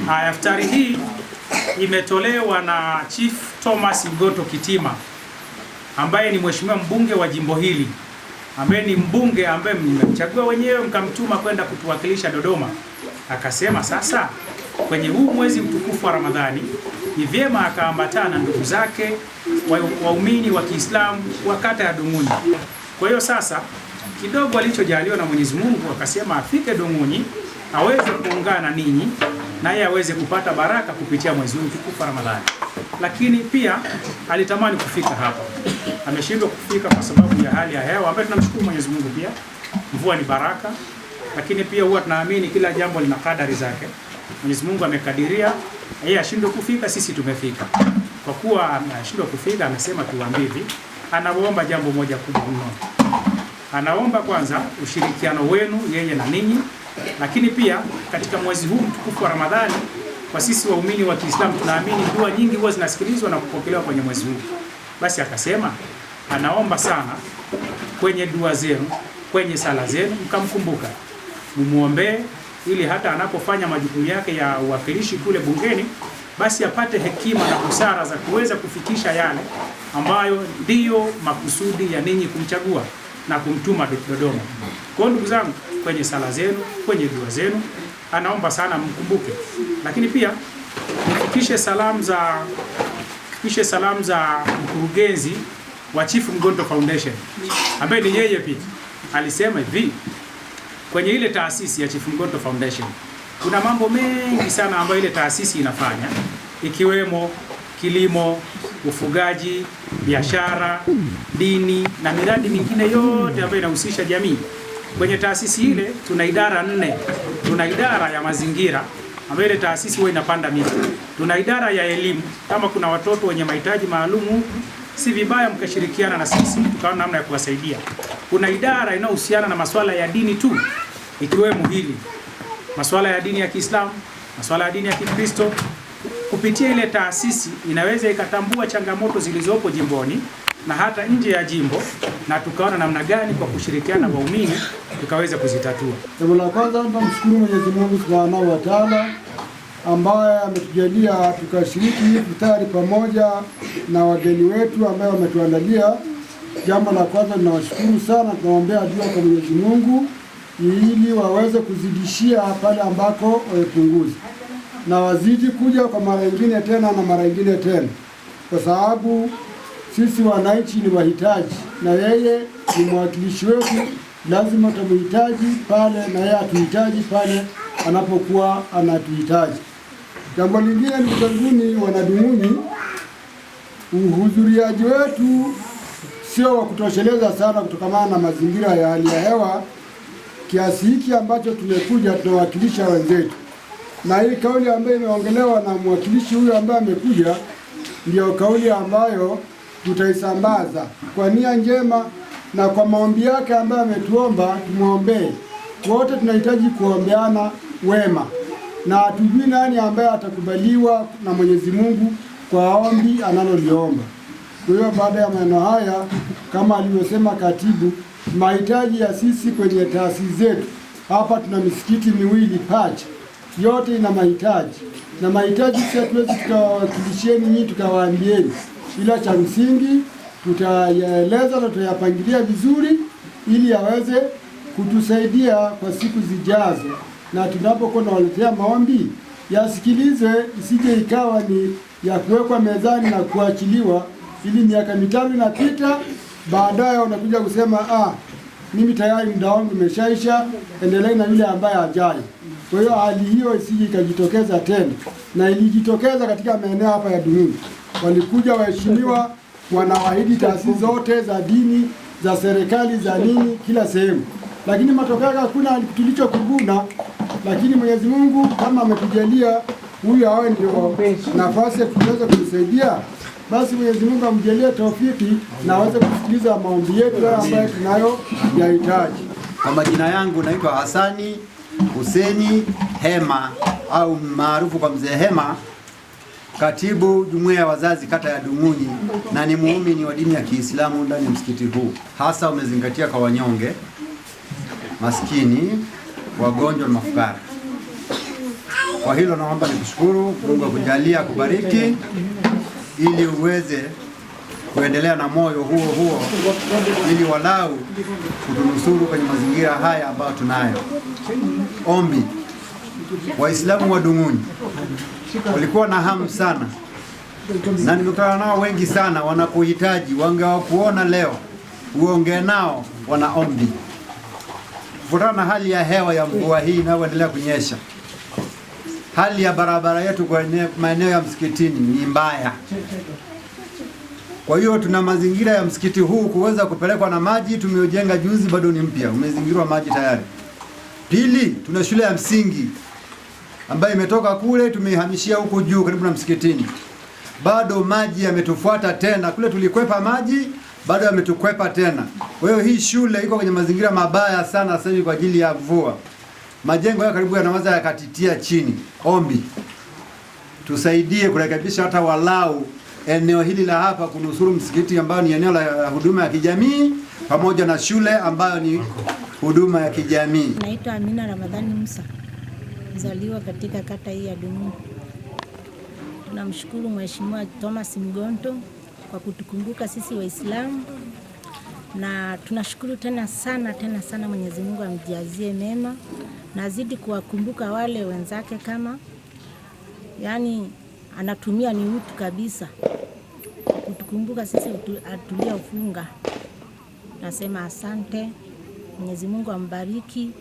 Iftari hii imetolewa na Chief Thomas Mgoto Kitima ambaye ni mheshimiwa mbunge wa jimbo hili, ambaye ni mbunge ambaye mmemchagua wenyewe mkamtuma kwenda kutuwakilisha Dodoma. Akasema sasa kwenye huu mwezi mtukufu wa Ramadhani ni vyema akaambatana na ndugu zake waumini wa Kiislamu wa kata ya Dung'unyi. Kwa hiyo sasa kidogo alichojaliwa na Mwenyezi Mungu akasema afike Dung'unyi aweze kuungana na ninyi na yeye aweze kupata baraka kupitia mwezi huu mtukufu wa Ramadhani. Lakini pia alitamani kufika hapa, ameshindwa kufika kwa sababu ya hali ya hewa ambayo tunamshukuru Mwenyezi Mungu. Pia mvua ni baraka, lakini pia huwa tunaamini kila jambo lina kadari zake. Mwenyezi Mungu amekadiria yeye ashindwe kufika, sisi tumefika. Kwa kuwa ameshindwa kufika, amesema tuwaambie hivi, anaomba jambo moja kubwa mno. Anaomba kwanza ushirikiano wenu yeye na ninyi, lakini pia katika mwezi huu mtukufu wa Ramadhani kwa sisi waumini wa Kiislamu tunaamini dua nyingi huwa zinasikilizwa na kupokelewa kwenye mwezi huu. Basi akasema anaomba sana kwenye dua zenu, kwenye sala zenu mkamkumbuka, mumuombee ili hata anapofanya majukumu yake ya uwakilishi kule bungeni basi apate hekima na busara za kuweza kufikisha yale ambayo ndiyo makusudi ya ninyi kumchagua na kumtuma Dodoma. Kwa ndugu zangu, kwenye sala zenu, kwenye dua zenu anaomba sana mkumbuke. Lakini pia nifikishe salamu za mkurugenzi wa Chief Mgoto Foundation ambaye ni yeye pia alisema hivi, kwenye ile taasisi ya Chief Mgoto Foundation kuna mambo mengi sana ambayo ile taasisi inafanya, ikiwemo kilimo, ufugaji, biashara, dini na miradi mingine yote ambayo inahusisha jamii. Kwenye taasisi ile tuna idara 4. Tuna idara ya mazingira ambayo ile taasisi huwa inapanda miti. Tuna idara ya elimu, kama kuna watoto wenye mahitaji maalum si vibaya mkashirikiana na sisi tukaona namna ya kuwasaidia. Kuna idara inayohusiana na masuala ya dini tu, ikiwemo hili masuala ya dini ya Kiislamu, masuala ya dini ya Kikristo. Kupitia ile taasisi inaweza ikatambua changamoto zilizopo jimboni na hata nje ya jimbo, na tukaona namna gani kwa kushirikiana waumini tukaweza kuzitatua. Jambo la kwanza tunamshukuru Mwenyezi Mungu Subhanahu wa Ta'ala ambaye ametujalia tukashiriki iftari pamoja na wageni wetu ambao wametuandalia. Jambo la kwanza tunawashukuru sana, tunaombea dua kwa Mwenyezi Mungu ili waweze kuzidishia pale ambako wamepunguza, na wazidi kuja kwa mara nyingine tena na mara nyingine tena, kwa sababu sisi wananchi ni wahitaji na yeye ni mwakilishi wetu, lazima tumhitaji pale na yeye atuhitaji pale anapokuwa anatuhitaji. Jambo lingine ni kutanguni wanadung'unyi, uhudhuriaji wetu sio wa kutosheleza sana kutokana na mazingira ya hali ya hewa kiasi hiki ambacho tumekuja tunawakilisha wenzetu, na hii kauli ambayo imeongelewa na mwakilishi huyu ambaye amekuja ndio kauli ambayo tutaisambaza kwa nia njema na kwa maombi yake ambayo ametuomba tumuombee. Wote tunahitaji kuombeana wema, na hatujui nani ambaye atakubaliwa na Mwenyezi Mungu kwa ombi analoliomba. Kwa hiyo baada ya maneno haya, kama alivyosema katibu, mahitaji ya sisi kwenye taasisi zetu hapa, tuna misikiti miwili pacha, yote ina mahitaji, na mahitaji sisi hatuwezi tukawakilisheni nyinyi tukawaambieni, ila cha msingi tutayaeleza na tutayapangilia vizuri ili yaweze kutusaidia kwa siku zijazo, na tunapokuwa tunawaletea maombi yasikilizwe, isije ikawa ni ya kuwekwa mezani na kuachiliwa, ili miaka mitano inapita baadaye unakuja kusema mimi tayari muda wangu umeshaisha, endelee na yule ambaye hajaye. Kwa hiyo hali hiyo isije ikajitokeza tena, na ilijitokeza katika maeneo hapa ya Dung'unyi. Walikuja waheshimiwa wanawaahidi taasisi zote za dini, za serikali, za nini, kila sehemu, lakini matokeo hakuna tulichokivuna. Lakini Mwenyezi Mungu kama ametujalia huyu awe ndio nafasi ya kuweza kumsaidia, basi Mwenyezi Mungu amjalie taufiki na aweze kusikiliza maombi yetu ambayo tunayo yahitaji. Kwa majina yangu naitwa Hasani Huseni Hema au maarufu kwa Mzee Hema, katibu jumuiya ya wazazi kata ya Dung'unyi, na ni muumini wa dini ya Kiislamu ndani ya msikiti huu, hasa umezingatia kwa wanyonge, maskini, wagonjwa na mafukara. Kwa hilo naomba nikushukuru, Mungu akujalie, akubariki ili uweze kuendelea na moyo huo ili walau kutunusuru kwenye mazingira haya ambayo tunayo. Ombi, Waislamu wa Dung'unyi walikuwa na hamu sana, na nimekutana nao wengi sana, wanakuhitaji, wangewakuona leo uongee nao, wanaombi kufuatana na hali ya hewa ya mvua hii inayoendelea kunyesha. Hali ya barabara yetu kwenye maeneo ya msikitini ni mbaya. Kwa hiyo tuna mazingira ya msikiti huu kuweza kupelekwa na maji. Tumeujenga juzi, bado ni mpya, umezingirwa maji tayari. Pili, tuna shule ya msingi ambayo imetoka kule tumeihamishia huku juu karibu na msikitini. Bado maji yametufuata tena, kule tulikwepa maji, bado yametukwepa tena. Kwa hiyo hii shule iko kwenye mazingira mabaya sana sasa hivi kwa ajili ya mvua. Majengo ya karibu yanaweza yakatitia chini. Ombi, tusaidie kurekebisha hata walau eneo hili la hapa, kunusuru msikiti ambayo ni eneo la huduma ya kijamii pamoja na shule ambayo ni huduma ya kijamii. Naitwa Amina Ramadhani Musa, mzaliwa katika kata hii ya Dung'unyi. Tunamshukuru Mheshimiwa Thomas Mgonto kwa kutukumbuka sisi Waislamu, na tunashukuru tena sana Mwenyezi Mungu amjazie mema, na azidi kuwakumbuka wale wenzake, kama yani anatumia ni utu kabisa kutukumbuka sisi tuliofunga. Nasema asante, Mwenyezi Mungu ambariki.